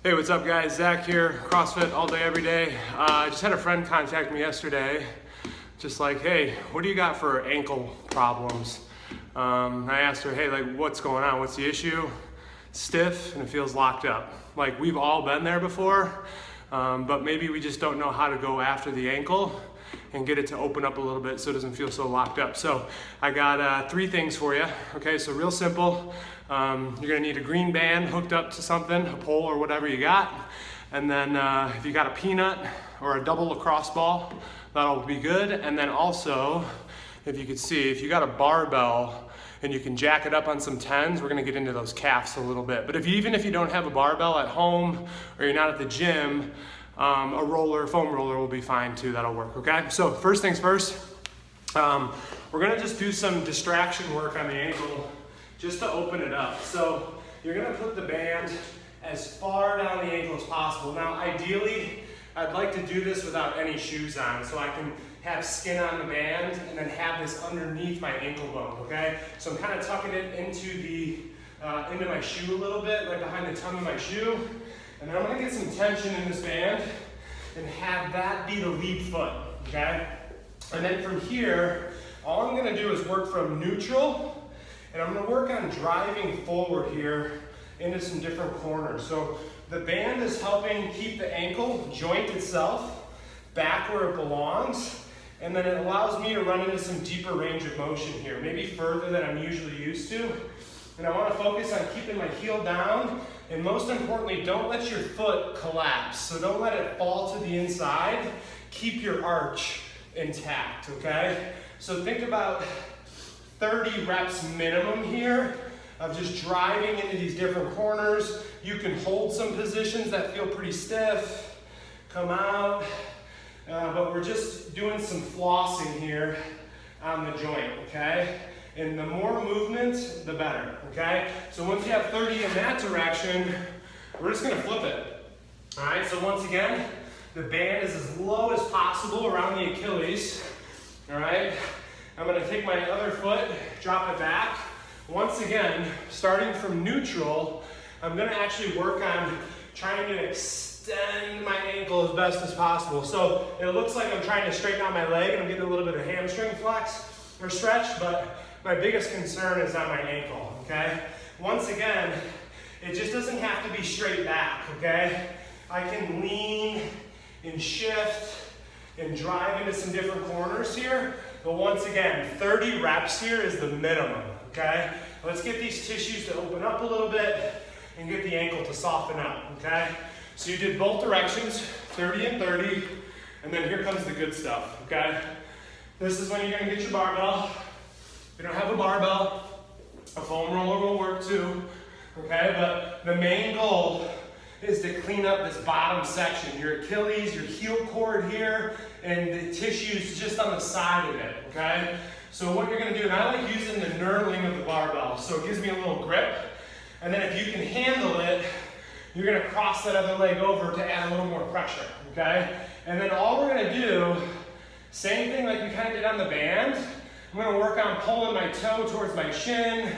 Hey, what's up guys? Zach here, CrossFit all day, every day. I just had a friend contact me yesterday, just like, hey, what do you got for ankle problems? I asked her, hey, like what's going on? What's the issue? Stiff and it feels locked up. Like we've all been there before, but maybe we just don't know how to go after the ankle and get it to open up a little bit so it doesn't feel so locked up. So I got 3 things for you. Okay, so real simple. You're gonna need a green band hooked up to something, a pole or whatever you got. And then if you got a peanut or a double lacrosse ball, that'll be good. And then also, if you could see, if you got a barbell and you can jack it up on some tens, we're gonna get into those calves a little bit. But even if you don't have a barbell at home or you're not at the gym, a roller, foam roller will be fine too, that'll work, okay? So first things first, we're gonna just do some distraction work on the ankle just to open it up. So you're gonna put the band as far down the ankle as possible. Now ideally, I'd like to do this without any shoes on so I can have skin on the band and then have this underneath my ankle bone, okay? So I'm kind of tucking it into my shoe a little bit, right behind the tongue of my shoe. And then I'm gonna get some tension in this band and have that be the lead foot, okay? And then from here, all I'm gonna do is work from neutral, and I'm gonna work on driving forward here into some different corners. So the band is helping keep the ankle joint itself back where it belongs, and then it allows me to run into some deeper range of motion here, maybe further than I'm usually used to. And I wanna focus on keeping my heel down, and most importantly, don't let your foot collapse. So don't let it fall to the inside. Keep your arch intact, okay? So think about 30 reps minimum here of just driving into these different corners. You can hold some positions that feel pretty stiff, come out, but we're just doing some flossing here on the joint, okay? And the more movement, the better, okay? So once you have 30 in that direction, we're just gonna flip it. All right, so once again, the band is as low as possible around the Achilles, all right? I'm gonna take my other foot, drop it back. Once again, starting from neutral, I'm gonna actually work on trying to extend my ankle as best as possible. So it looks like I'm trying to straighten out my leg and I'm getting a little bit of hamstring flex or stretch, but my biggest concern is on my ankle, okay? Once again, it just doesn't have to be straight back, okay? I can lean and shift and drive into some different corners here, but once again, 30 reps here is the minimum, okay? Let's get these tissues to open up a little bit and get the ankle to soften up, okay? So you did both directions, 30 and 30, and then here comes the good stuff, okay? This is when you're gonna get your barbell. If you don't have a barbell, a foam roller will work too, okay? But the main goal is to clean up this bottom section, your Achilles, your heel cord here, and the tissues just on the side of it, okay? So what you're gonna do, and I like using the knurling of the barbell, so it gives me a little grip, and then if you can handle it, you're gonna cross that other leg over to add a little more pressure, okay? And then all we're gonna do, same thing like we kind of did on the band, I'm gonna work on pulling my toe towards my shin.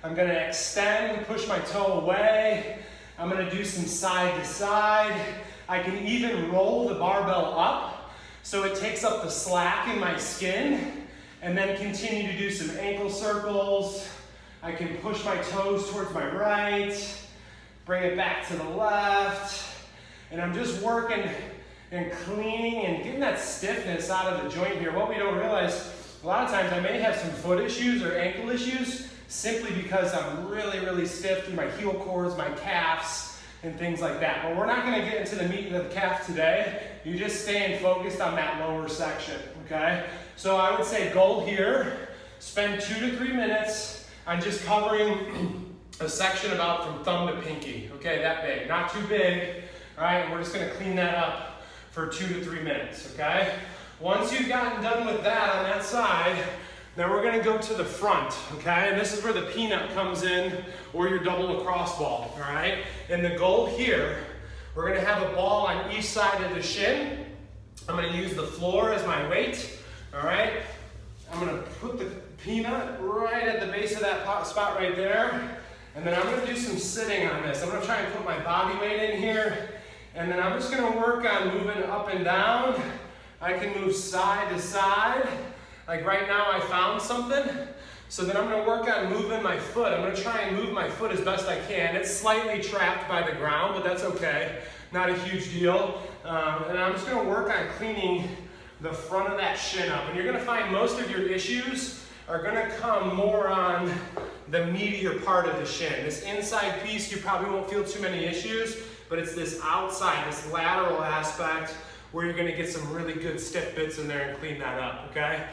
I'm gonna extend, push my toe away. I'm gonna do some side to side. I can even roll the barbell up so it takes up the slack in my skin, and then continue to do some ankle circles. I can push my toes towards my right, bring it back to the left, and I'm just working and cleaning and getting that stiffness out of the joint here. What we don't realize, a lot of times I may have some foot issues or ankle issues simply because I'm really, really stiff through my heel cords, my calves, and things like that. But we're not gonna get into the meat of the calf today. You're just staying focused on that lower section, okay? So I would say goal here, spend 2 to 3 minutes on just covering a section about from thumb to pinky, okay, that big, not too big, all right? And we're just gonna clean that up for 2 to 3 minutes, okay? Once you've gotten done with that on that side, then we're gonna go to the front, okay? And this is where the peanut comes in, or your double lacrosse ball, all right? And the goal here, we're gonna have a ball on each side of the shin. I'm gonna use the floor as my weight, all right? I'm gonna put the peanut right at the base of that spot right there, And then I'm gonna do some sitting on this. I'm gonna try and put my body weight in here, and then I'm just gonna work on moving up and down. I can move side to side. Like right now I found something, so then I'm gonna work on moving my foot. I'm gonna try and move my foot as best I can. It's slightly trapped by the ground, but that's okay. Not a huge deal. And I'm just gonna work on cleaning the front of that shin up. And you're gonna find most of your issues are gonna come more on the meatier part of the shin. This inside piece, you probably won't feel too many issues, but it's this outside, this lateral aspect where you're gonna get some really good stiff bits in there and clean that up, okay?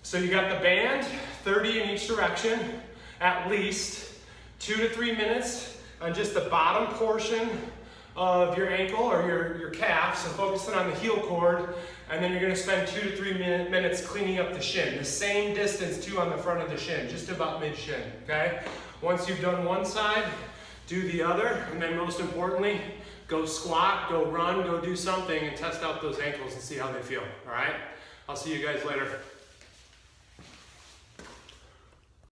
So you got the band, 30 in each direction, at least 2 to 3 minutes on just the bottom portion of your ankle or your calf, so focusing on the heel cord, and then you're gonna spend 2 to 3 minutes cleaning up the shin. The same distance too on the front of the shin, just about mid-shin, okay? Once you've done one side, do the other, and then most importantly, go squat, go run, go do something and test out those ankles and see how they feel, all right? I'll see you guys later.